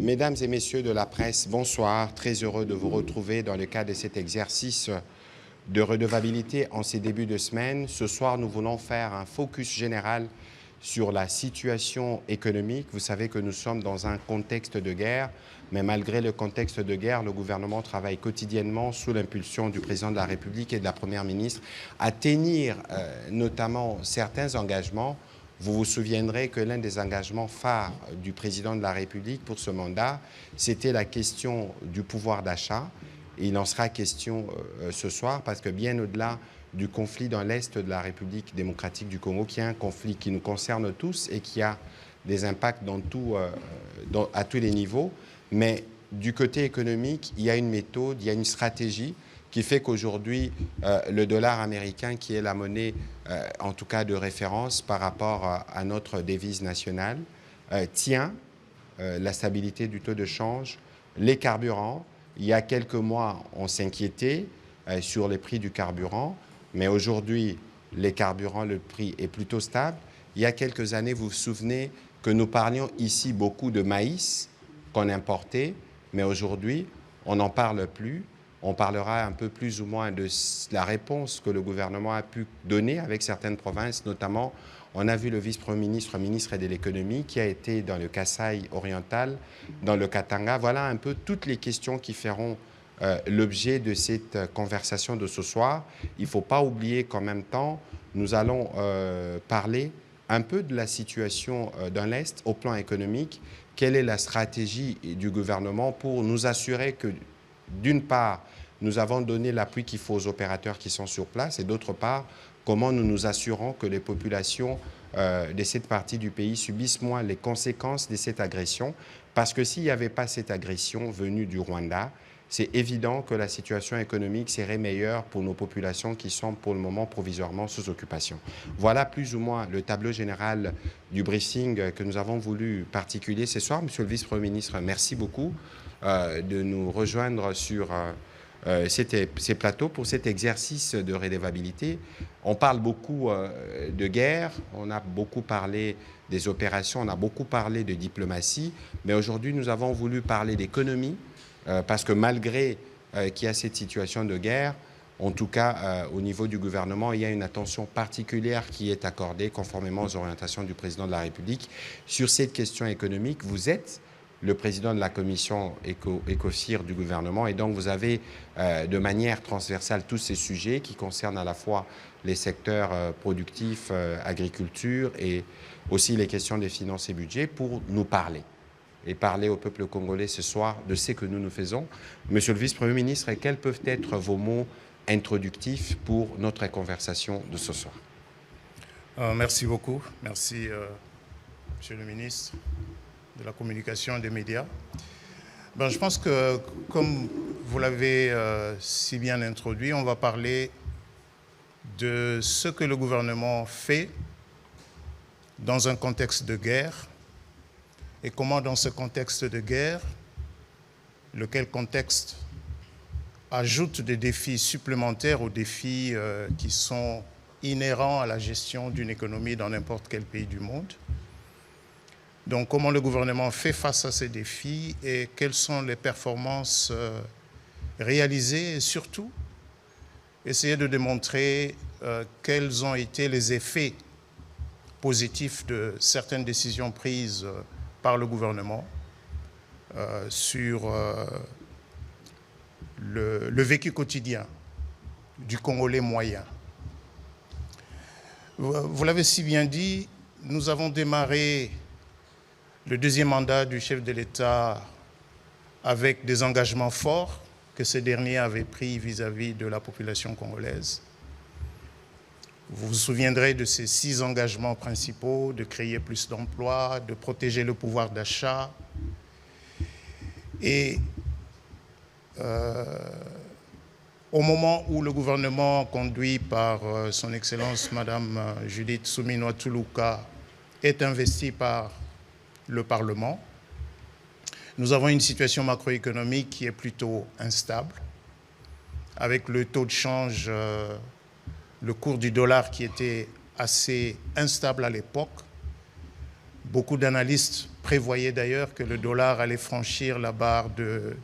Mesdames et messieurs de la presse, bonsoir. Très heureux de vous retrouver dans le cadre de cet exercice de redevabilité en ces débuts de semaine. Ce soir, nous voulons faire un focus général sur la situation économique. Vous savez que nous sommes dans un contexte de guerre, mais malgré le contexte de guerre, le gouvernement travaille quotidiennement sous l'impulsion du président de la République et de la première ministre à tenir notamment certains engagements. Vous vous souviendrez que l'un des engagements phares du président de la République pour ce mandat, c'était la question du pouvoir d'achat. Et il en sera question ce soir parce que bien au-delà du conflit dans l'Est de la République démocratique du Congo, qui est un conflit qui nous concerne tous et qui a des impacts à tous les niveaux, mais du côté économique, il y a une méthode, il y a une stratégie qui fait qu'aujourd'hui, le dollar américain, qui est la monnaie, en tout cas de référence par rapport à notre devise nationale, tient la stabilité du taux de change, les carburants. Il y a quelques mois, on s'inquiétait sur les prix du carburant, mais aujourd'hui, les carburants, le prix est plutôt stable. Il y a quelques années, vous vous souvenez que nous parlions ici beaucoup de maïs qu'on importait, mais aujourd'hui, on n'en parle plus. On parlera un peu plus ou moins de la réponse que le gouvernement a pu donner avec certaines provinces, notamment, on a vu le vice-premier ministre, ministre de l'économie, qui a été dans le Kasaï oriental, dans le Katanga. Voilà un peu toutes les questions qui feront l'objet de cette conversation de ce soir. Il ne faut pas oublier qu'en même temps, nous allons parler un peu de la situation dans l'Est au plan économique. Quelle est la stratégie du gouvernement pour nous assurer que, d'une part, nous avons donné l'appui qu'il faut aux opérateurs qui sont sur place et d'autre part, comment nous nous assurons que les populations de cette partie du pays subissent moins les conséquences de cette agression. Parce que s'il n'y avait pas cette agression venue du Rwanda, c'est évident que la situation économique serait meilleure pour nos populations qui sont pour le moment provisoirement sous occupation. Voilà plus ou moins le tableau général du briefing que nous avons voulu particulier ce soir. Monsieur le vice-premier ministre, merci beaucoup de nous rejoindre sur ces plateaux pour cet exercice de redevabilité. On parle beaucoup de guerre, on a beaucoup parlé des opérations, on a beaucoup parlé de diplomatie, mais aujourd'hui nous avons voulu parler d'économie parce que malgré qu'il y a cette situation de guerre, en tout cas au niveau du gouvernement, il y a une attention particulière qui est accordée conformément aux orientations du président de la République sur cette question économique. Vous êtes le président de la commission ECOFIR du gouvernement. Et donc, vous avez de manière transversale tous ces sujets qui concernent à la fois les secteurs productifs, agriculture et aussi les questions des finances et budget pour nous parler et parler au peuple congolais ce soir de ce que nous faisons. Monsieur le vice-premier ministre, quels peuvent être vos mots introductifs pour notre conversation de ce soir? Merci beaucoup. Merci, monsieur le ministre de la communication et des médias. Je pense que, comme vous l'avez si bien introduit, on va parler de ce que le gouvernement fait dans un contexte de guerre et comment, dans ce contexte de guerre, lequel contexte ajoute des défis supplémentaires aux défis qui sont inhérents à la gestion d'une économie dans n'importe quel pays du monde. Donc, comment le gouvernement fait face à ces défis et quelles sont les performances réalisées et surtout, essayer de démontrer quels ont été les effets positifs de certaines décisions prises par le gouvernement sur le vécu quotidien du Congolais moyen. Vous l'avez si bien dit, nous avons démarré le deuxième mandat du chef de l'État avec des engagements forts que ce dernier avait pris vis-à-vis de la population congolaise. Vous vous souviendrez de ces 6 engagements principaux, de créer plus d'emplois, de protéger le pouvoir d'achat. Et au moment où le gouvernement conduit par son Excellence Madame Judith Suminwa Tuluka est investi par le Parlement, nous avons une situation macroéconomique qui est plutôt instable, avec le taux de change, le cours du dollar qui était assez instable à l'époque, Beaucoup d'analystes prévoyaient d'ailleurs que le dollar allait franchir la barre de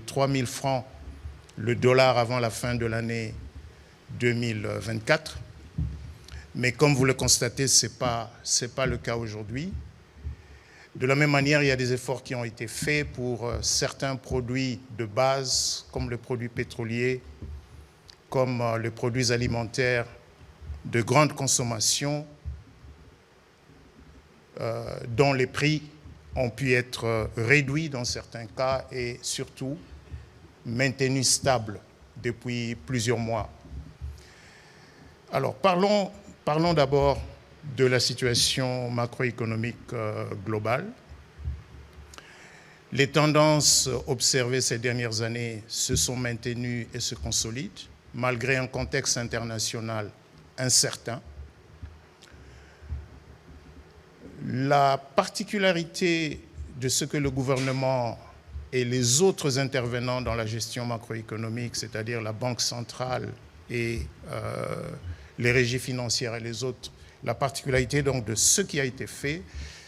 3 000 francs le dollar avant la fin de l'année 2024. Mais comme vous le constatez, ce n'est pas le cas aujourd'hui. De la même manière, il y a des efforts qui ont été faits pour certains produits de base, comme les produits pétroliers, comme les produits alimentaires de grande consommation, dont les prix ont pu être réduits dans certains cas et surtout maintenus stables depuis plusieurs mois. Alors, parlons d'abord de la situation macroéconomique globale. Les tendances observées ces dernières années se sont maintenues et se consolident, malgré un contexte international incertain. La particularité de ce que le gouvernement et les autres intervenants dans la gestion macroéconomique, c'est-à-dire la Banque centrale et les régies financières et les autres, la particularité donc de ce qui a été fait,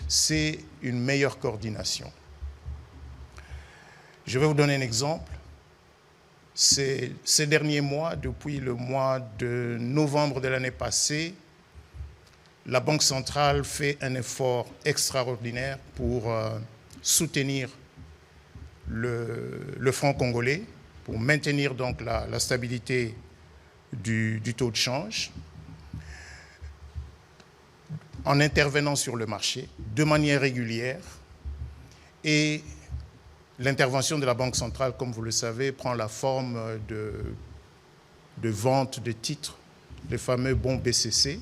c'est une meilleure coordination. Je vais vous donner un exemple. Ces derniers mois, depuis le mois de novembre de l'année passée, la Banque centrale fait un effort extraordinaire pour soutenir le franc congolais, pour maintenir donc la stabilité du taux de change, en intervenant sur le marché de manière régulière. Et l'intervention de la Banque centrale, comme vous le savez, prend la forme de vente de titres, les fameux bons BCC.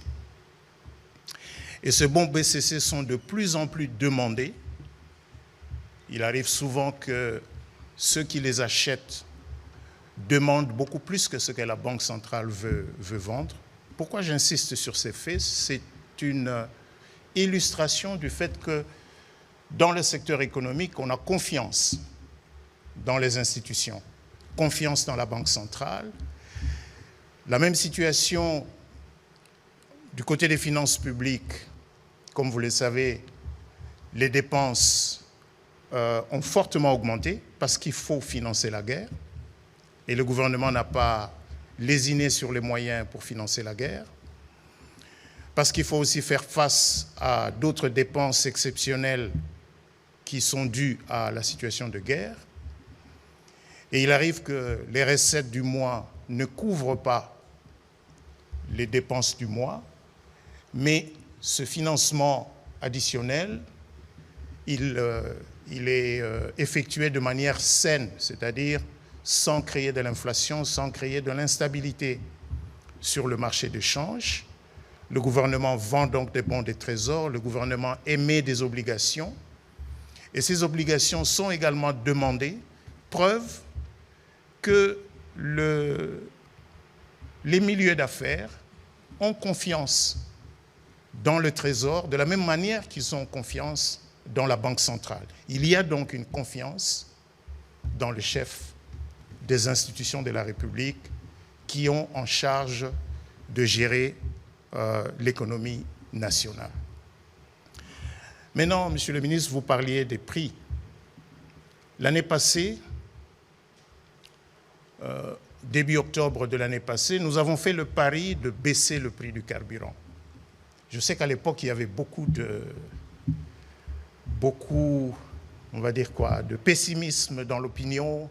Et ces bons BCC sont de plus en plus demandés. Il arrive souvent que ceux qui les achètent demandent beaucoup plus que ce que la Banque centrale veut vendre. Pourquoi j'insiste sur ces faits? C'est une illustration du fait que dans le secteur économique, on a confiance dans les institutions, confiance dans la Banque centrale. La même situation du côté des finances publiques. Comme vous le savez, les dépenses ont fortement augmenté parce qu'il faut financer la guerre. Et le gouvernement n'a pas lésiné sur les moyens pour financer la guerre. Parce qu'il faut aussi faire face à d'autres dépenses exceptionnelles qui sont dues à la situation de guerre. Et il arrive que les recettes du mois ne couvrent pas les dépenses du mois, mais ce financement additionnel, il est effectué de manière saine, c'est-à-dire sans créer de l'inflation, sans créer de l'instabilité sur le marché de change. Le gouvernement vend donc des bons de trésor, le gouvernement émet des obligations, et ces obligations sont également demandées, preuve que les milieux d'affaires ont confiance dans le Trésor de la même manière qu'ils ont confiance dans la Banque centrale. Il y a donc une confiance dans le chef des institutions de la République qui ont en charge de gérer l'économie nationale. Maintenant, Monsieur le ministre, vous parliez des prix. L'année passée, début octobre de l'année passée, nous avons fait le pari de baisser le prix du carburant. Je sais qu'à l'époque, il y avait beaucoup, on va dire quoi, de pessimisme dans l'opinion.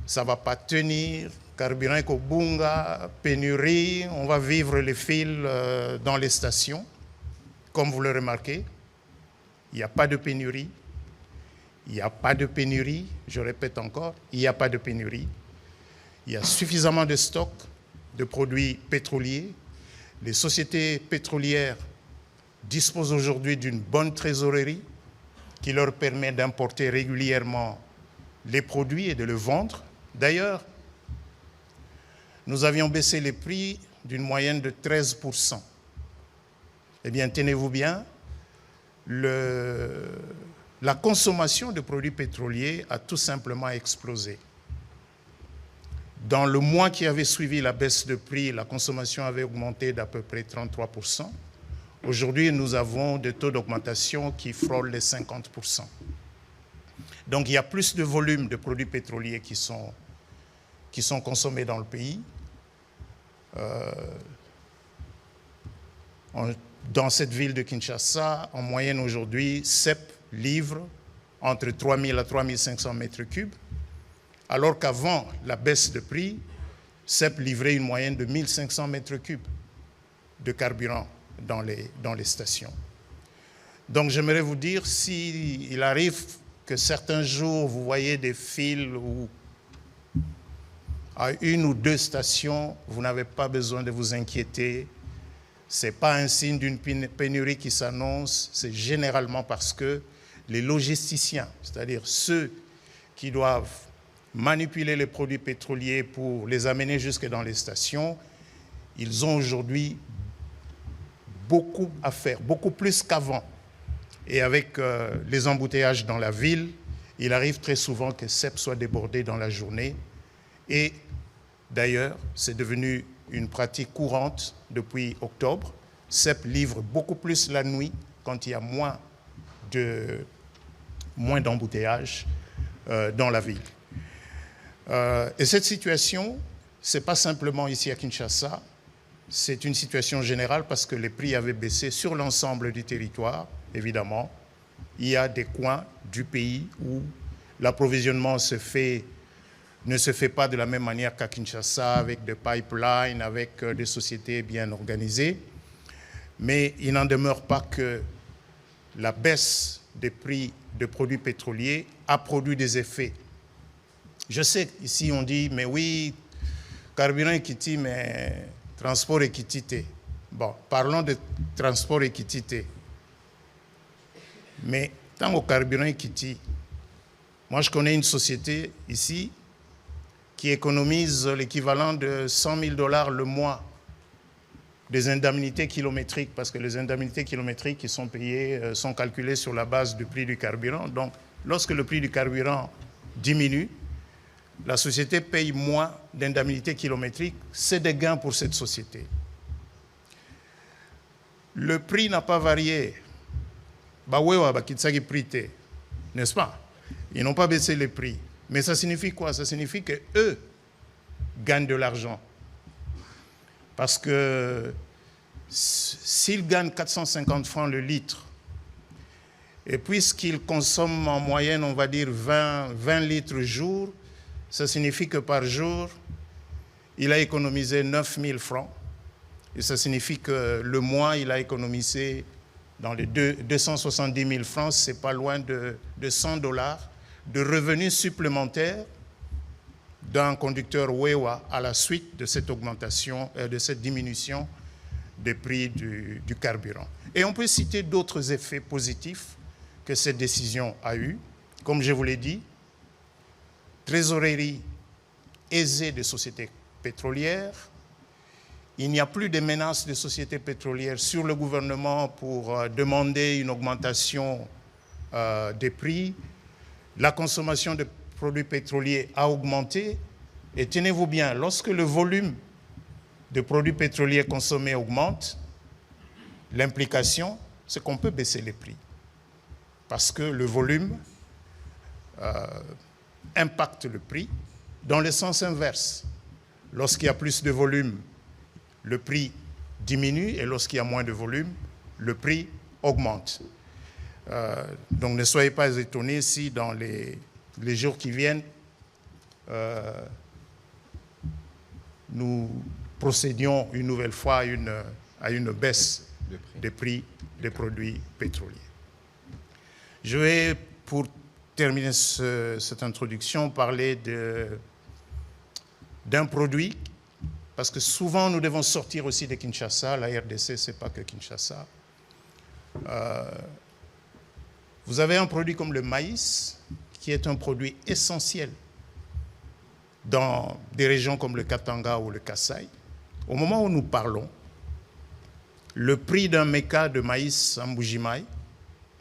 Ça ne va pas tenir, carburant Kobunga, pénurie, on va vivre les fils dans les stations. Comme vous le remarquez, il n'y a pas de pénurie. Il n'y a pas de pénurie, je répète encore, il n'y a pas de pénurie. Il y a suffisamment de stocks de produits pétroliers. Les sociétés pétrolières disposent aujourd'hui d'une bonne trésorerie qui leur permet d'importer régulièrement les produits et de les vendre. D'ailleurs, nous avions baissé les prix d'une moyenne de 13%. Eh bien, tenez-vous bien, la consommation de produits pétroliers a tout simplement explosé. Dans le mois qui avait suivi la baisse de prix, la consommation avait augmenté d'à peu près 33%. Aujourd'hui, nous avons des taux d'augmentation qui frôlent les 50%. Donc, il y a plus de volume de produits pétroliers qui sont consommés dans le pays. Dans cette ville de Kinshasa, en moyenne aujourd'hui, CEP livre entre 3 000 à 3 500 mètres cubes, alors qu'avant la baisse de prix, CEP livrait une moyenne de 1 500 mètres cubes de carburant dans les stations. Donc j'aimerais vous dire, s'il arrive que certains jours vous voyez des fils où à 1 ou 2 stations, vous n'avez pas besoin de vous inquiéter. Ce n'est pas un signe d'une pénurie qui s'annonce, c'est généralement parce que les logisticiens, c'est-à-dire ceux qui doivent manipuler les produits pétroliers pour les amener jusque dans les stations, ils ont aujourd'hui beaucoup à faire, beaucoup plus qu'avant. Et avec les embouteillages dans la ville, il arrive très souvent que CEP soit débordé dans la journée. Et d'ailleurs, c'est devenu une pratique courante depuis octobre. CEP livre beaucoup plus la nuit quand il y a moins d'embouteillages dans la ville. Et cette situation, ce n'est pas simplement ici à Kinshasa, c'est une situation générale parce que les prix avaient baissé sur l'ensemble du territoire, évidemment. Il y a des coins du pays où l'approvisionnement ne se fait pas de la même manière qu'à Kinshasa, avec des pipelines, avec des sociétés bien organisées. Mais il n'en demeure pas que la baisse des prix de produits pétroliers a produit des effets. Je sais qu'ici on dit, mais oui, carburant équité, mais transport équité. Bon, parlons de transport équité. Mais tant au carburant équité, moi je connais une société ici qui économise l'équivalent de 100 000 $ le mois des indemnités kilométriques, parce que les indemnités kilométriques qui sont payées sont calculées sur la base du prix du carburant. Donc, lorsque le prix du carburant diminue, la société paye moins d'indemnités kilométriques. C'est des gains pour cette société. Le prix n'a pas varié. N'est-ce pas? Ils n'ont pas baissé les prix. Mais ça signifie quoi? Ça signifie qu'eux gagnent de l'argent. Parce que s'ils gagnent 450 francs le litre, et puisqu'ils consomment en moyenne, on va dire 20 litres jour, ça signifie que par jour, il a économisé 9 000 francs. Et ça signifie que le mois, il a économisé dans les 270 000 francs, c'est pas loin de 100 $ de revenus supplémentaires d'un conducteur Wewa à la suite de cette augmentation, de cette diminution des prix du carburant. Et on peut citer d'autres effets positifs que cette décision a eu. Comme je vous l'ai dit, trésorerie aisée des sociétés pétrolières. Il n'y a plus de menaces des sociétés pétrolières sur le gouvernement pour demander une augmentation des prix. La consommation de produits pétroliers a augmenté. Et tenez-vous bien, lorsque le volume de produits pétroliers consommés augmente, l'implication, c'est qu'on peut baisser les prix. Parce que le volume impacte le prix dans le sens inverse. Lorsqu'il y a plus de volume, le prix diminue, et lorsqu'il y a moins de volume, le prix augmente. Donc ne soyez pas étonnés si dans les jours qui viennent, nous procédions une nouvelle fois à une baisse des prix des produits pétroliers. Je vais, pour terminer cette introduction, parler d'un produit, parce que souvent nous devons sortir aussi de Kinshasa. La RDC, ce n'est pas que Kinshasa. Vous avez un produit comme le maïs, qui est un produit essentiel dans des régions comme le Katanga ou le Kasaï. Au moment où nous parlons, le prix d'un méca de maïs en Mbujimaï,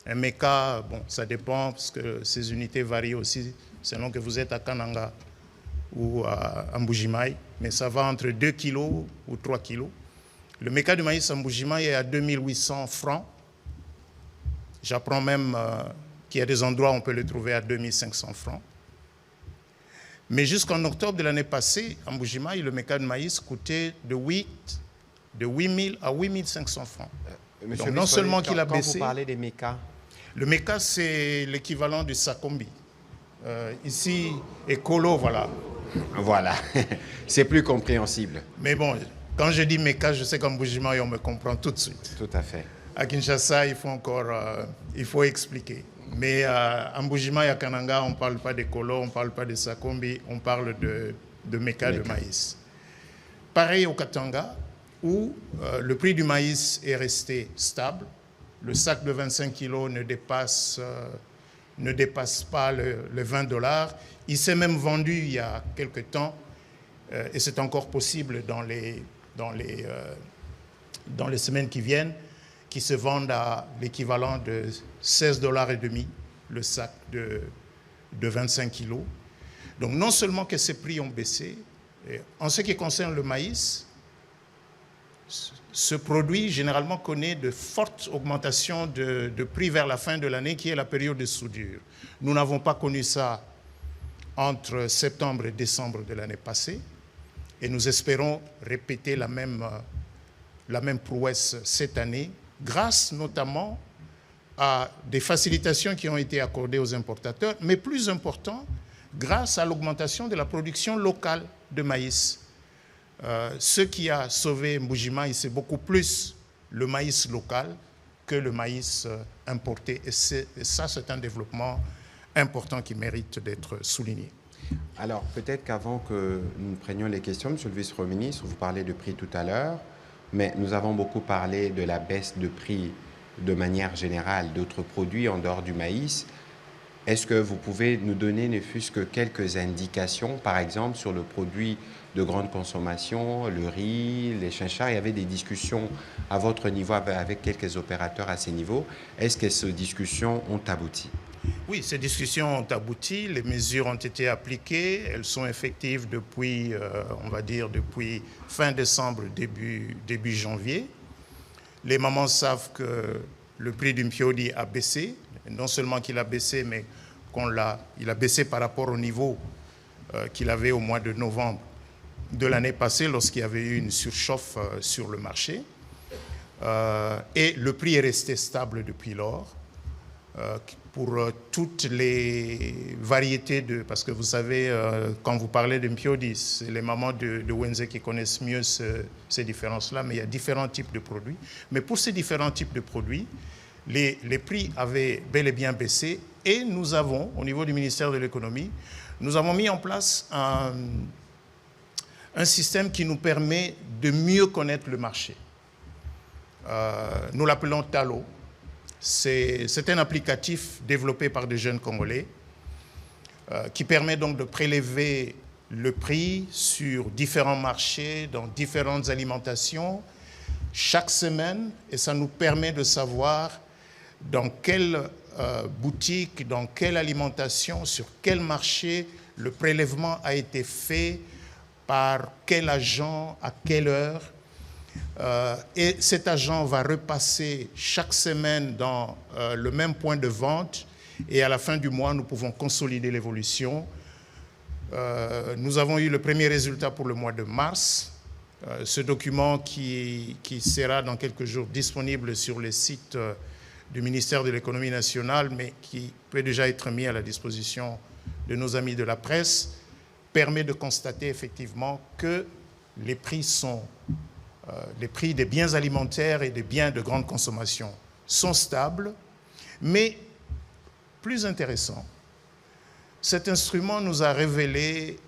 un méca, bon, ça dépend parce que ces unités varient aussi selon que vous êtes à Kananga ou à Mbujimaï, mais ça va entre 2 kg ou 3 kg. Le méca de maïs en Mbuji-Mayi est à 2800 francs. J'apprends même qu'il y a des endroits où on peut le trouver à 2500 francs. Mais jusqu'en octobre de l'année passée, en Mbuji-Mayi, le méca de maïs coûtait de 8 000 à 8 500 francs. Monsieur Donc non seulement qu'il a quand baissé... vous parlez des mécas, le méca, c'est l'équivalent du sakombi. Ici, écolo, voilà. voilà, c'est plus compréhensible. Mais bon, quand je dis méca, je sais qu'en Mbuji-Mayi, on me comprend tout de suite. Tout à fait. À Kinshasa, il faut expliquer. Mais en Mbuji-Mayi, à Kananga, on ne parle pas d'écolo, on ne parle pas de sakombi, on parle de méca de maïs. Pareil au Katanga, où le prix du maïs est resté stable. Le sac de 25 kilos ne dépasse pas le 20 $. Il s'est même vendu il y a quelque temps, et c'est encore possible dans les semaines qui viennent, qui se vendent à l'équivalent de 16,5 $ le sac de 25 kilos. Donc non seulement que ces prix ont baissé, en ce qui concerne le maïs, ce produit généralement connaît de fortes augmentations de prix vers la fin de l'année, qui est la période de soudure. Nous n'avons pas connu ça entre septembre et décembre de l'année passée, et nous espérons répéter la même prouesse cette année, grâce notamment à des facilitations qui ont été accordées aux importateurs, mais plus important, grâce à l'augmentation de la production locale de maïs. Ce qui a sauvé Mbuji-Mayi, c'est beaucoup plus le maïs local que le maïs importé. Et ça, c'est un développement important qui mérite d'être souligné. Alors, peut-être qu'avant que nous prenions les questions, Monsieur le Vice-Premier ministre, vous parlez de prix tout à l'heure, mais nous avons beaucoup parlé de la baisse de prix de manière générale d'autres produits en dehors du maïs. Est-ce que vous pouvez nous donner ne fût-ce que quelques indications, par exemple, sur le produit de grande consommation, le riz, les chinchards? Il y avait des discussions à votre niveau avec quelques opérateurs à ces niveaux. Est-ce que ces discussions ont abouti? Oui, ces discussions ont abouti, les mesures ont été appliquées, elles sont effectives depuis, on va dire, depuis fin décembre, début janvier. Les mamans savent que le prix du mpiodi a baissé, non seulement qu'il a baissé, mais il a baissé par rapport au niveau qu'il avait au mois de novembre de l'année passée, lorsqu'il y avait eu une surchauffe sur le marché. Et le prix est resté stable depuis lors. Pour toutes les variétés parce que vous savez, quand vous parlez de mpiodi, c'est les mamans de Wenze qui connaissent mieux ces différences-là, mais il y a différents types de produits. Mais pour ces différents types de produits, les prix avaient bel et bien baissé, et nous avons, au niveau du ministère de l'économie, nous avons mis en place un système qui nous permet de mieux connaître le marché. Nous l'appelons Talo. C'est un applicatif développé par des jeunes Congolais qui permet donc de prélever le prix sur différents marchés, dans différentes alimentations, chaque semaine, et ça nous permet de savoir dans quelle boutique, dans quelle alimentation, sur quel marché le prélèvement a été fait, par quel agent, à quelle heure. Et cet agent va repasser chaque semaine dans le même point de vente, et à la fin du mois, nous pouvons consolider l'évolution. Nous avons eu le premier résultat pour le mois de mars. Ce document qui sera dans quelques jours disponible sur les sites du ministère de l'économie nationale, mais qui peut déjà être mis à la disposition de nos amis de la presse, permet de constater effectivement que les prix des biens alimentaires et des biens de grande consommation sont stables, mais plus intéressant, cet instrument nous a révélé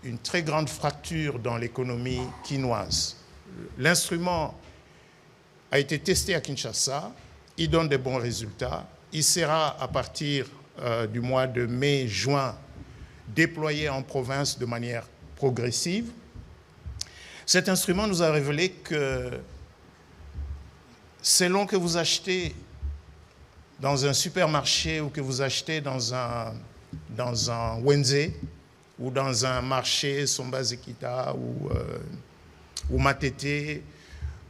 une très grande fracture dans l'économie quinoise. L'instrument a été testé à Kinshasa, il donne des bons résultats, il sera à partir du mois de mai-juin déployé en province de manière progressive. Cet instrument nous a révélé que selon que vous achetez dans un supermarché ou que vous achetez dans un Wenze ou dans un marché Somba Zekita ou Matete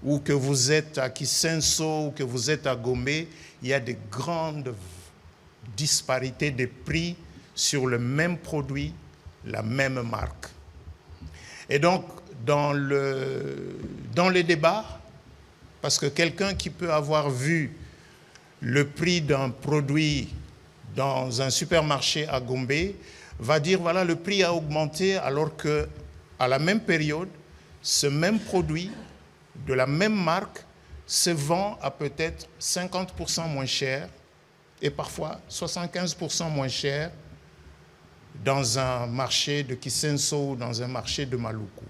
ou que vous êtes à Kisenso, ou que vous êtes à Gombe, il y a de grandes disparités de prix sur le même produit, la même marque. Et donc, dans les débats, parce que quelqu'un qui peut avoir vu le prix d'un produit dans un supermarché à Gombe va dire, voilà, le prix a augmenté, alors qu'à la même période, ce même produit de la même marque se vend à peut-être 50% moins cher et parfois 75% moins cher dans un marché de Kisenso ou dans un marché de Maluku.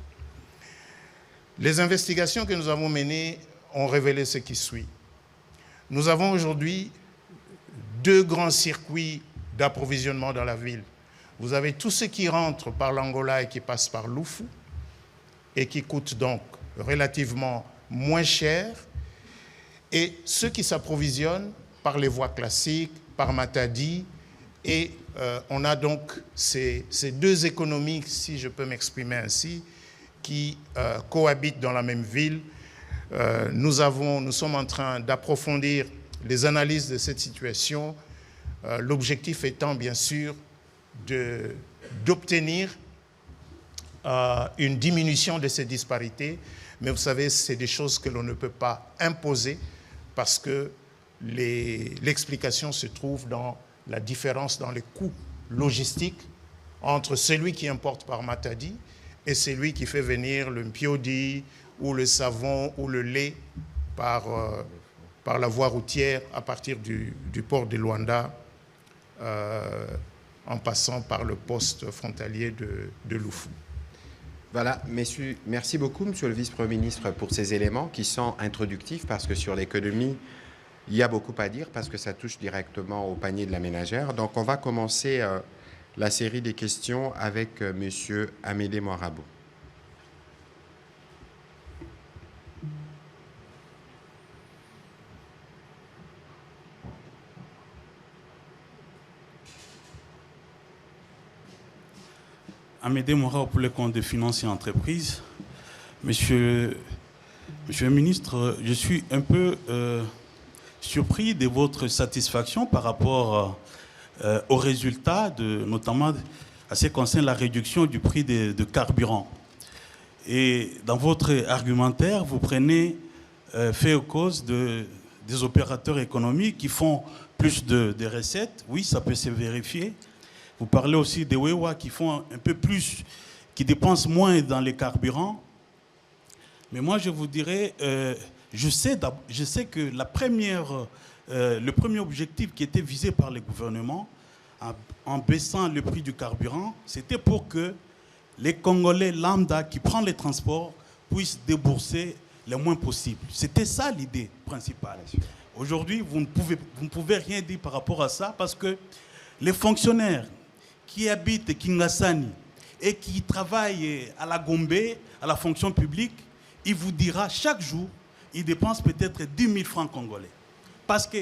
Les investigations que nous avons menées ont révélé ce qui suit. Nous avons aujourd'hui 2 grands circuits d'approvisionnement dans la ville. Vous avez tout ce qui rentre par l'Angola et qui passe par Lufu et qui coûte donc relativement moins cher, et ceux qui s'approvisionnent par les voies classiques, par Matadi, et on a donc ces 2 économies, si je peux m'exprimer ainsi, qui cohabitent dans la même ville. Nous sommes en train d'approfondir les analyses de cette situation, l'objectif étant bien sûr d'obtenir une diminution de ces disparités, mais vous savez, c'est des choses que l'on ne peut pas imposer parce que l'explication se trouve dans la différence dans les coûts logistiques entre celui qui importe par Matadi et celui qui fait venir le mpiodi ou le savon ou le lait par la voie routière à partir du port de Luanda en passant par le poste frontalier de Lufu. Voilà, messieurs, merci beaucoup, monsieur le vice-premier ministre, pour ces éléments qui sont introductifs, parce que sur l'économie, il y a beaucoup à dire, parce que ça touche directement au panier de la ménagère. Donc, on va commencer la série des questions avec monsieur Amédée Moirabou. Amédée Moirabou pour le compte de finances et entreprises. Monsieur le ministre, je suis un peu surpris de votre satisfaction par rapport aux résultats, notamment à ce qui concerne la réduction du prix de carburant. Et dans votre argumentaire, vous prenez fait aux causes des opérateurs économiques qui font plus de recettes. Oui, ça peut se vérifier. Vous parlez aussi des Wewa qui font un peu plus, qui dépensent moins dans les carburants. Mais moi, je vous dirais, je sais que le premier objectif qui était visé par le gouvernement, en baissant le prix du carburant, c'était pour que les Congolais lambda qui prennent les transports puissent débourser le moins possible. C'était ça l'idée principale. Aujourd'hui, vous ne pouvez rien dire par rapport à ça parce que les fonctionnaires qui habitent Kingasani et qui travaillent à la Gombe, à la fonction publique, il vous dira chaque jour, il dépense peut-être 10 000 francs congolais. Parce que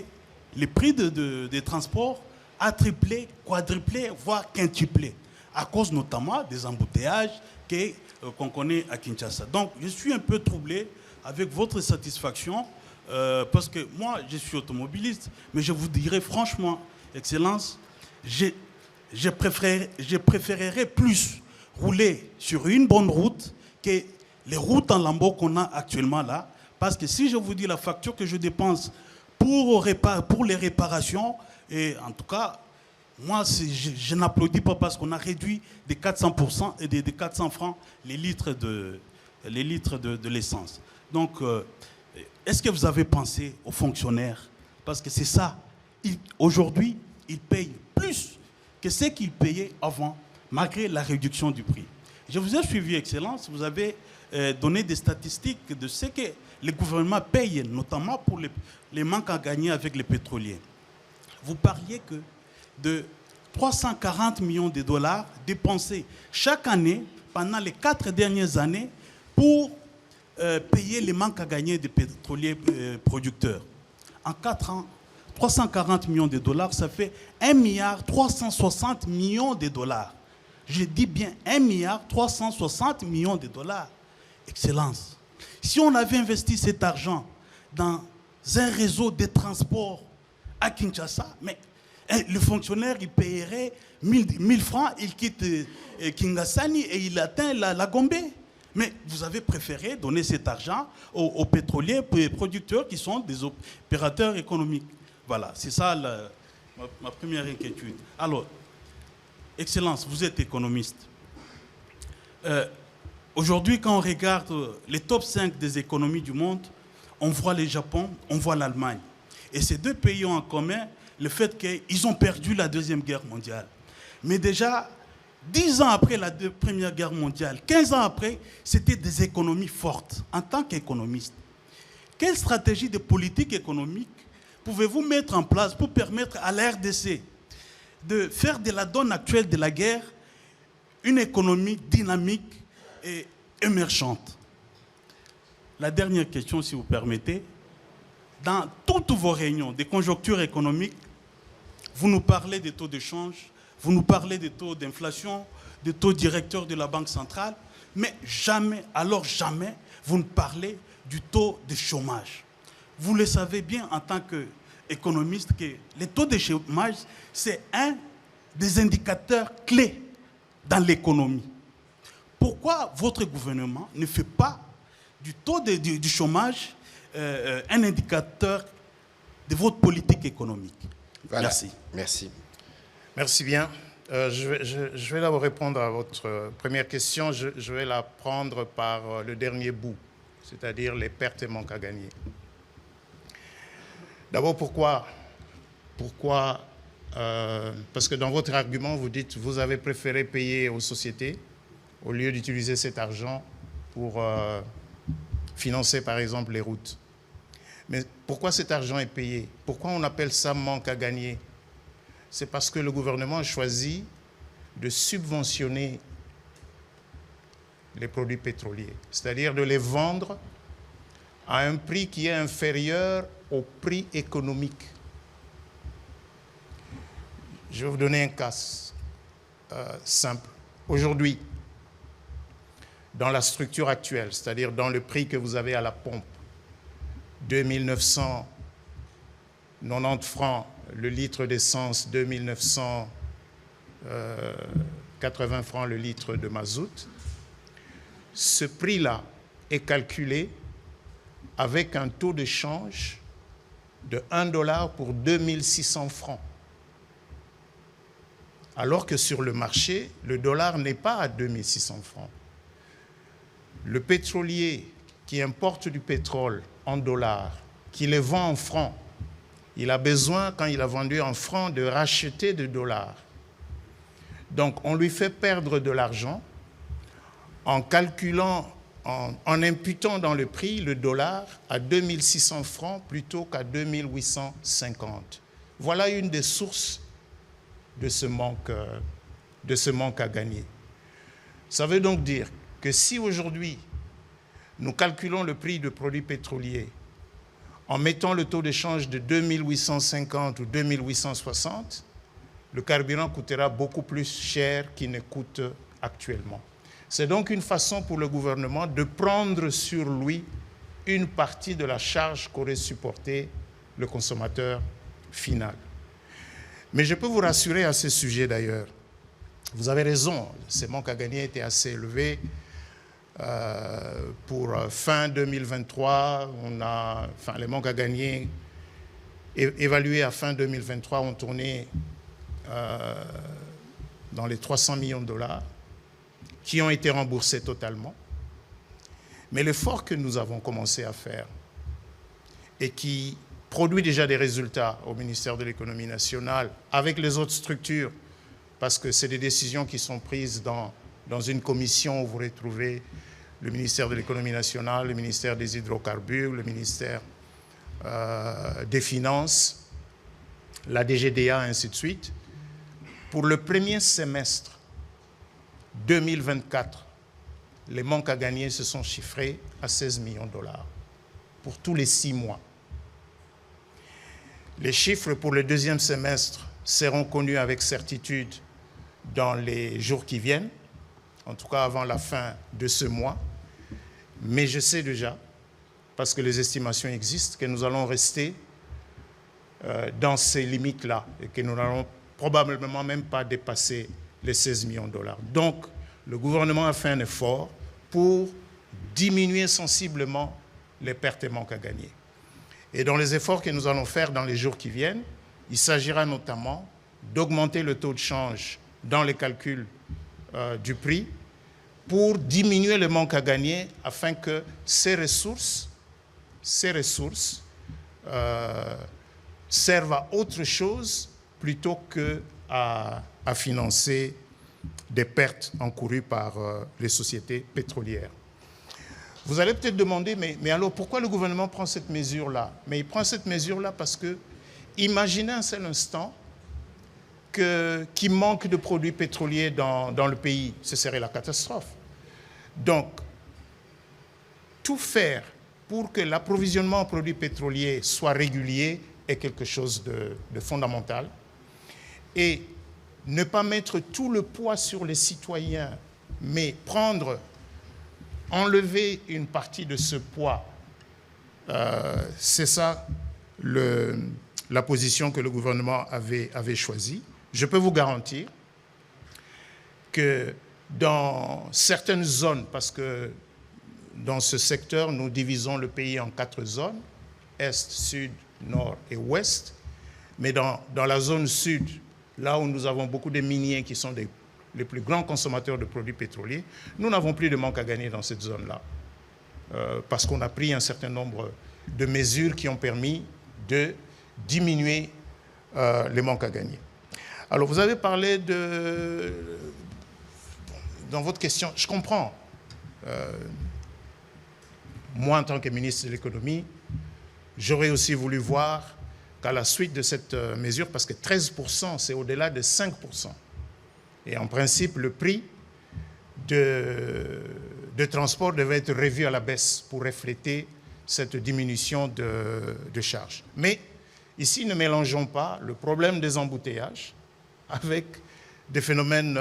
le prix des transports a triplé, quadruplé, voire quintuplé, à cause notamment des embouteillages qu'on connaît à Kinshasa. Donc, je suis un peu troublé avec votre satisfaction, parce que moi, je suis automobiliste, mais je vous dirais franchement, Excellence, je préférerais plus rouler sur une bonne route que les routes en lambeaux qu'on a actuellement là. Parce que si je vous dis la facture que je dépense pour les réparations, et en tout cas, moi, je n'applaudis pas parce qu'on a réduit de 400% et de 400 francs les litres de l'essence. Donc, est-ce que vous avez pensé aux fonctionnaires? Parce que c'est ça. Aujourd'hui, ils payent plus que ce qu'ils payaient avant, malgré la réduction du prix. Je vous ai suivi, Excellence. Vous avez donné des statistiques de ce que le gouvernement paye, notamment pour les manques à gagner avec les pétroliers. Vous parliez que de 340 millions de dollars dépensés chaque année pendant les 4 dernières années pour payer les manques à gagner des pétroliers producteurs. En 4 ans, 340 millions de dollars, ça fait 1,360 milliard de dollars. Je dis bien 1,360 milliard de dollars. Excellence, Si on avait investi cet argent dans un réseau de transport à Kinshasa, mais le fonctionnaire, il paierait 1000 francs, il quitte Kingasani et il atteint la Gombe. Mais vous avez préféré donner cet argent aux pétroliers et producteurs qui sont des opérateurs économiques. Voilà, c'est ça ma première inquiétude. Alors, Excellence, vous êtes économiste. Aujourd'hui, quand on regarde les top 5 des économies du monde, on voit le Japon, on voit l'Allemagne. Et ces deux pays ont en commun le fait qu'ils ont perdu la Deuxième Guerre mondiale. Mais déjà, 10 ans après la Première Guerre mondiale, 15 ans après, c'était des économies fortes. En tant qu'économiste, quelle stratégie de politique économique pouvez-vous mettre en place pour permettre à la RDC de faire de la donne actuelle de la guerre une économie dynamique et émergente? La dernière question, si vous permettez. Dans toutes vos réunions de conjoncture économique, vous nous parlez des taux de change, vous nous parlez des taux d'inflation, des taux directeurs de la Banque centrale, mais jamais, alors jamais, vous ne parlez du taux de chômage. Vous le savez bien en tant qu'économiste que le taux de chômage, c'est un des indicateurs clés dans l'économie. Pourquoi votre gouvernement ne fait pas du taux du chômage un indicateur de votre politique économique? Voilà. Merci. Merci. Merci bien. Je vais d'abord répondre à votre première question. Je vais la prendre par le dernier bout, c'est-à-dire les pertes et manques à gagner. D'abord, pourquoi parce que dans votre argument, vous dites que vous avez préféré payer aux sociétés au lieu d'utiliser cet argent pour financer, par exemple, les routes. Mais pourquoi cet argent est payé? Pourquoi on appelle ça manque à gagner? C'est parce que le gouvernement a choisi de subventionner les produits pétroliers, c'est-à-dire de les vendre à un prix qui est inférieur au prix économique. Je vais vous donner un cas simple. Aujourd'hui, dans la structure actuelle, c'est-à-dire dans le prix que vous avez à la pompe, 2990 francs le litre d'essence, 2980 francs le litre de mazout. Ce prix-là est calculé avec un taux de change de 1 dollar pour 2600 francs. Alors que sur le marché, le dollar n'est pas à 2600 francs. Le pétrolier qui importe du pétrole en dollars, qui les vend en francs, il a besoin, quand il a vendu en francs, de racheter des dollars. Donc, on lui fait perdre de l'argent en calculant, en imputant dans le prix le dollar à 2600 francs plutôt qu'à 2850. Voilà une des sources de ce manque à gagner. Ça veut donc dire que si aujourd'hui, nous calculons le prix de produits pétroliers en mettant le taux de change de 2850 ou 2860, le carburant coûtera beaucoup plus cher qu'il ne coûte actuellement. C'est donc une façon pour le gouvernement de prendre sur lui une partie de la charge qu'aurait supporté le consommateur final. Mais je peux vous rassurer à ce sujet d'ailleurs. Vous avez raison, ces manques à gagner étaient assez élevés. Pour fin 2023, les manques à gagner évalués à fin 2023 ont tourné dans les 300 millions de dollars qui ont été remboursés totalement. Mais l'effort que nous avons commencé à faire et qui produit déjà des résultats au ministère de l'Économie nationale avec les autres structures, parce que c'est des décisions qui sont prises dans une commission où vous retrouvez le ministère de l'Économie nationale, le ministère des Hydrocarbures, le ministère des Finances, la DGDA, ainsi de suite. Pour le premier semestre 2024, les manques à gagner se sont chiffrés à 16 millions de dollars pour tous les 6 mois. Les chiffres pour le deuxième semestre seront connus avec certitude dans les jours qui viennent, en tout cas avant la fin de ce mois. Mais je sais déjà, parce que les estimations existent, que nous allons rester dans ces limites-là et que nous n'allons probablement même pas dépasser les 16 millions de dollars. Donc, le gouvernement a fait un effort pour diminuer sensiblement les pertes et manques à gagner. Et dans les efforts que nous allons faire dans les jours qui viennent, il s'agira notamment d'augmenter le taux de change dans les calculs du prix pour diminuer le manque à gagner afin que ces ressources servent à autre chose plutôt qu'à financer des pertes encourues par les sociétés pétrolières. Vous allez peut-être demander, mais alors pourquoi le gouvernement prend cette mesure-là? Mais il prend cette mesure-là parce que, imaginez un seul instant qu'il manque de produits pétroliers dans le pays, ce serait la catastrophe. Donc, tout faire pour que l'approvisionnement en produits pétroliers soit régulier est quelque chose de fondamental. Et ne pas mettre tout le poids sur les citoyens, mais enlever une partie de ce poids, c'est ça la position que le gouvernement avait choisie. Je peux vous garantir que dans certaines zones, parce que dans ce secteur, nous divisons le pays en 4 zones, Est, Sud, Nord et Ouest, mais dans la zone Sud, là où nous avons beaucoup de miniers qui sont les plus grands consommateurs de produits pétroliers, nous n'avons plus de manque à gagner dans cette zone-là. Parce qu'on a pris un certain nombre de mesures qui ont permis de diminuer les manques à gagner. Alors, vous avez parlé dans votre question, je comprends. Moi, en tant que ministre de l'économie, j'aurais aussi voulu voir qu'à la suite de cette mesure, parce que 13%, c'est au-delà de 5%. Et en principe, le prix de transport devait être revu à la baisse pour refléter cette diminution de charges. Mais ici, ne mélangeons pas le problème des embouteillages avec des phénomènes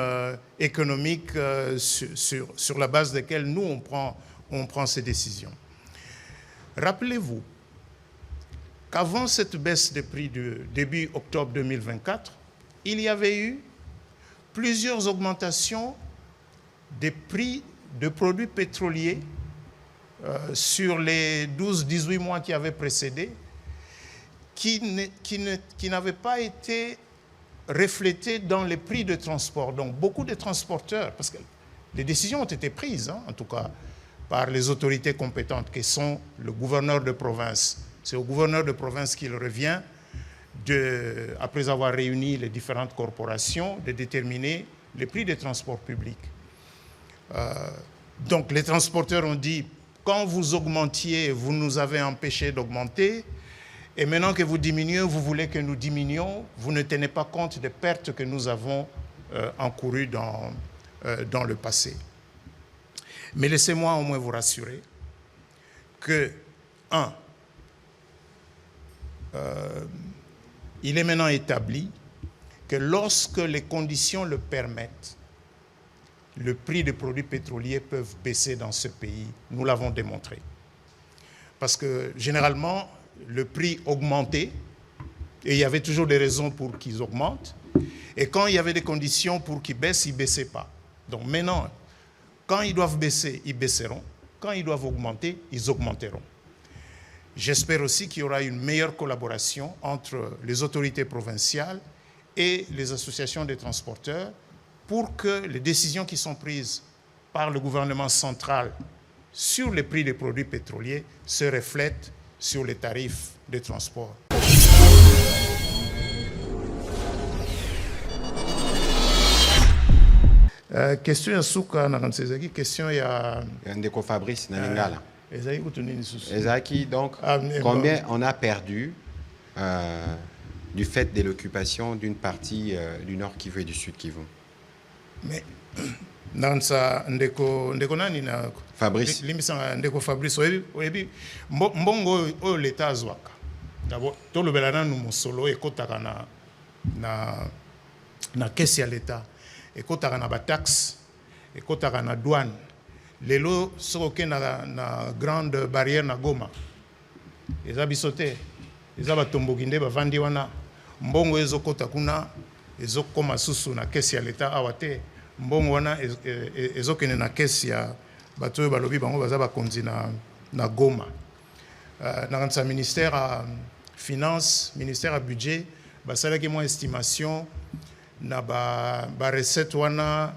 économiques sur la base desquels nous, on prend ces décisions. Rappelez-vous qu'avant cette baisse des prix du début octobre 2024, il y avait eu plusieurs augmentations des prix de produits pétroliers sur les 12-18 mois qui avaient précédé, qui n'avaient pas été reflétés dans les prix de transport. Donc beaucoup de transporteurs, parce que les décisions ont été prises, en tout cas par les autorités compétentes, qui sont le gouverneur de province. C'est au gouverneur de province qu'il revient, après avoir réuni les différentes corporations, de déterminer les prix des transports publics. Donc les transporteurs ont dit, quand vous augmentiez, vous nous avez empêché d'augmenter, et maintenant que vous diminuez, vous voulez que nous diminuions, vous ne tenez pas compte des pertes que nous avons encourues dans le passé. Mais laissez-moi au moins vous rassurer que, il est maintenant établi que lorsque les conditions le permettent, le prix des produits pétroliers peuvent baisser dans ce pays. Nous l'avons démontré. Parce que généralement, le prix augmentait et il y avait toujours des raisons pour qu'ils augmentent. Et quand il y avait des conditions pour qu'ils baissent, ils ne baissaient pas. Donc maintenant, quand ils doivent baisser, ils baisseront. Quand ils doivent augmenter, ils augmenteront. J'espère aussi qu'il y aura une meilleure collaboration entre les autorités provinciales et les associations des transporteurs pour que les décisions qui sont prises par le gouvernement central sur les prix des produits pétroliers se reflètent sur les tarifs de transport. Question ya suka na kansezaki question ya Ndeko Fabrice na Lingala. Ezaki kutunini susu. Ezaki, donc, combien on a perdu du fait de l'occupation d'une partie du Nord Kivu et du Sud Kivu? Mais nansa ndeko nani na Fabrice. Limbisa ndeko Fabrice oyebi mbongo oyo l'État azwaka. D'abord tolobela nanu mosolo ekotaka na kesi ya l'État. Ekotaka na ba taxe, ekotaka na douane. lelo soki na grande barrière na Goma eza bisote eza batomboki nde bavandi wana mbongo ezokota kuna ezokoma susu na kesi ya leta awa te mbongo wana ezokende na kesi ya bato oyo balobi bango baza bakonzi na Goma na kanisa ministère ya finance ministère ya budget basalaki mwa estimation na ba recette wana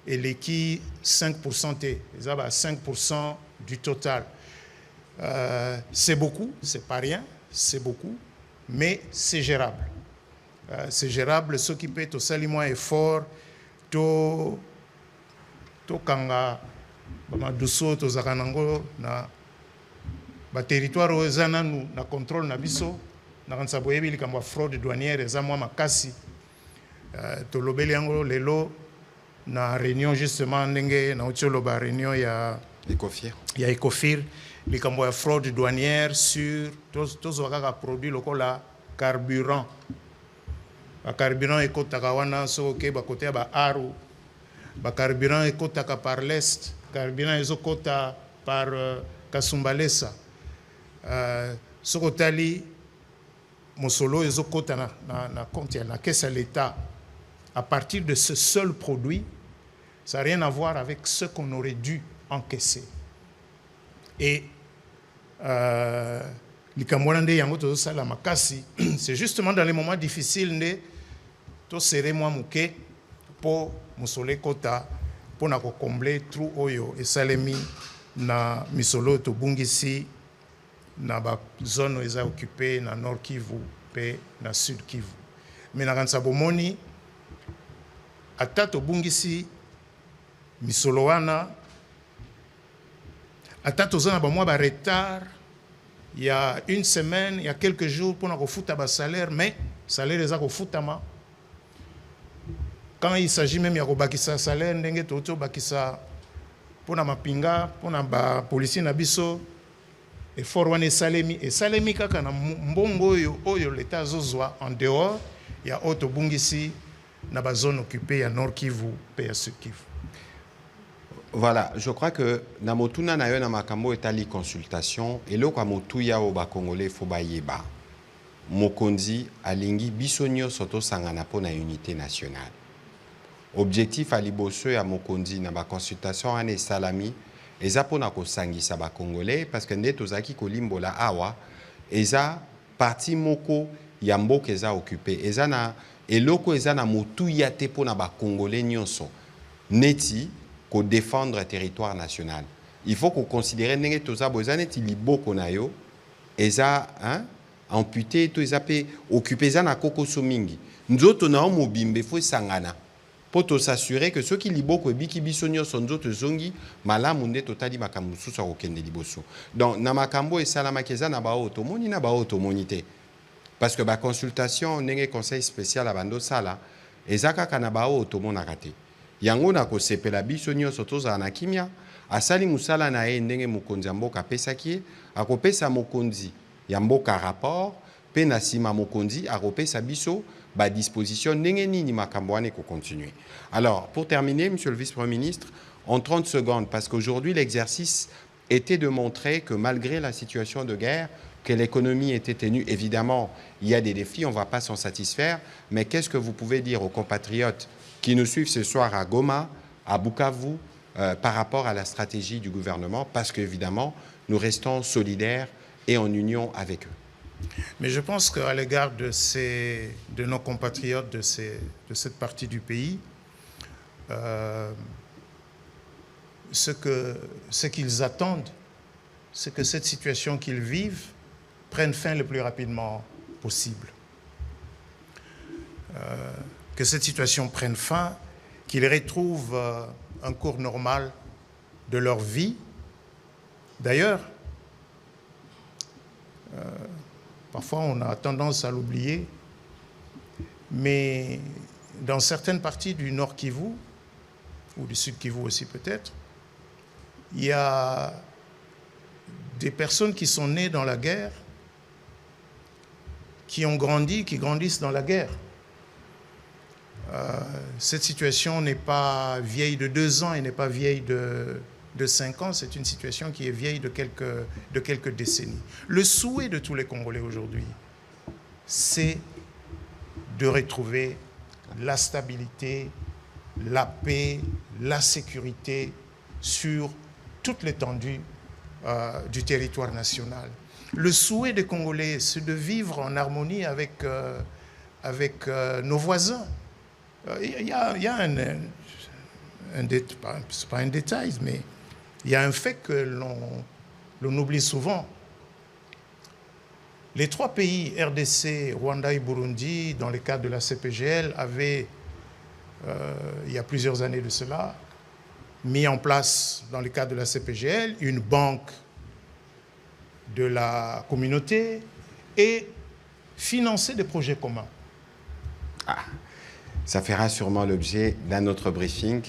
eleki 5% te eza ba 5% du total. C'est beaucoup, c'est pas rien, c'est beaucoup, mais c'est gérable. C'est gérable, ce qui peut être au sali moins effort, to kanga ba duso to zakanango na ba territoire ozana na contrôle na biso na kanisa boyebi likambo fraude douanière eza mwa makasi to lobeli yango lelo na réunion justement ndenge na otoloba réunion ya Ecofir likambo ya fraude douanière sur tous wakaka produit lokola carburant ba carburant ekotaka wana soke ba côté ba aru ba carburant ekotaka par l'est carburant ezokota par Kasumbalesa sokotali mosolo ezokota na compte na caisse à l'État à partir de ce seul produit. Ça n'a rien à voir avec ce qu'on aurait dû encaisser. Et c'est justement dans les moments difficiles que tu serais moi mouké pour musole kota pour na combler trou oyo et salemi na misolo to bungisi na ba zone eza occupée na Nord Kivu pe na Sud Kivu. Mais na kanisa bomoni ata to bungisi misolo wana ata tozana ba mwa ba retard il y a une semaine il y a quelques jours pour na kofuta ba salaire mais salaire eza kofutama quand il s'agit même ya kobakisa salaire ndenge toto bakisa pour na mapinga pour na ba policier na biso effort wana esalemi kaka na mbongo oyo l'État zozwa en dehors ya auto bungisi na ba zone occupée ya Nord Kivu pe ya Sud Kivu. Voilà, je crois que na motuna na yo na makambo etali consultation et lo kwa motuya o ba congolais fo bayeba mokonzi alingi bisonyo soto sangana po na unité nationale. Objectif à liboso ya mokonzi na ba consultation ane salami eza pona ko sangisa ba congolais parce que nde tozaki kolimbola awa eza parti moko ya mboka eza occupé eza na eloko eza na motuya te pona ba congolais nyonso neti ko défendre le territoire national. Il faut qu'on considère ndenge toza bozane ti liboko na yo eza amputé to eza pe occupé eza na kokoso mingi. Nzoto na mobimbe fo sangana. Pour s'assurer que ceux qui liboko ebiki biso nyonso nzoto zongi malamu nde totali makambo susu akokende liboso. Donc na makambo esalamaki eza na bao tomoni na bao tomoni te. Parce que ba consultation ndenge conseil spécial à bando sala eza kaka na bao tomonaka te. Yango na kosepela biso nyonso tozala na kimia asali musala na ye ndenge mokonzi ya mboka apesaki akopesa mokonzi ya mboka rapport pe na sima mokonzi akopesa biso ba disposition ndenge nini makambo wane ko continuer. Alors pour terminer monsieur le vice-premier ministre en 30 secondes parce qu'aujourd'hui l'exercice était de montrer que malgré la situation de guerre que l'économie était tenue, évidemment il y a des défis, on ne va pas s'en satisfaire, mais qu'est-ce que vous pouvez dire aux compatriotes qui nous suivent ce soir à Goma, à Bukavu, par rapport à la stratégie du gouvernement, parce qu'évidemment, nous restons solidaires et en union avec eux. Mais je pense qu'à l'égard de nos compatriotes de cette partie du pays, ce qu'ils attendent, c'est que cette situation qu'ils vivent prenne fin le plus rapidement possible. Que cette situation prenne fin, qu'ils retrouvent un cours normal de leur vie. D'ailleurs, parfois on a tendance à l'oublier, mais dans certaines parties du Nord Kivu, ou du Sud Kivu aussi peut-être, il y a des personnes qui sont nées dans la guerre, qui ont grandi, qui grandissent dans la guerre. Cette situation n'est pas vieille de 2 ans et n'est pas vieille de 5 ans, c'est une situation qui est vieille de quelques décennies. Le souhait de tous les Congolais aujourd'hui, c'est de retrouver la stabilité, la paix, la sécurité sur toute l'étendue du territoire national. Le souhait des Congolais, c'est de vivre en harmonie avec nos voisins. Il y a c'est pas un détail, mais il y a un fait que l'on oublie souvent. Les 3 pays, RDC, Rwanda et Burundi, dans le cadre de la CPGL, avaient, il y a plusieurs années de cela, mis en place, dans le cadre de la CPGL, une banque de la communauté et financé des projets communs. Ça fera sûrement l'objet d'un autre briefing.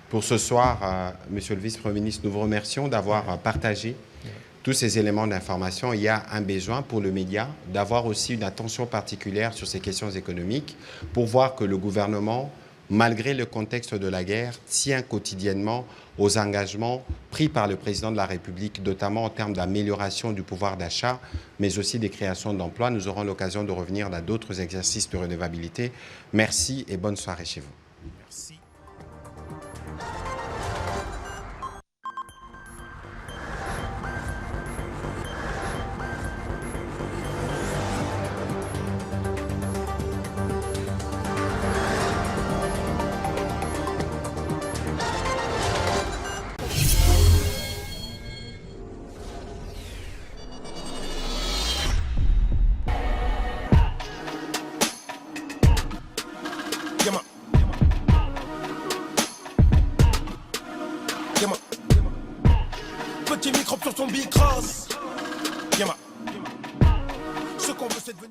Pour ce soir, Monsieur le Vice-Premier ministre, nous vous remercions d'avoir partagé tous ces éléments d'information. Il y a un besoin pour le média d'avoir aussi une attention particulière sur ces questions économiques pour voir que le gouvernement, malgré le contexte de la guerre, tient quotidiennement aux engagements pris par le président de la République, notamment en termes d'amélioration du pouvoir d'achat, mais aussi des créations d'emplois. Nous aurons l'occasion de revenir dans d'autres exercices de redevabilité. Merci et bonne soirée chez vous. Merci. Petit microbe sur son bicross. Ce qu'on veut, c'est devenir...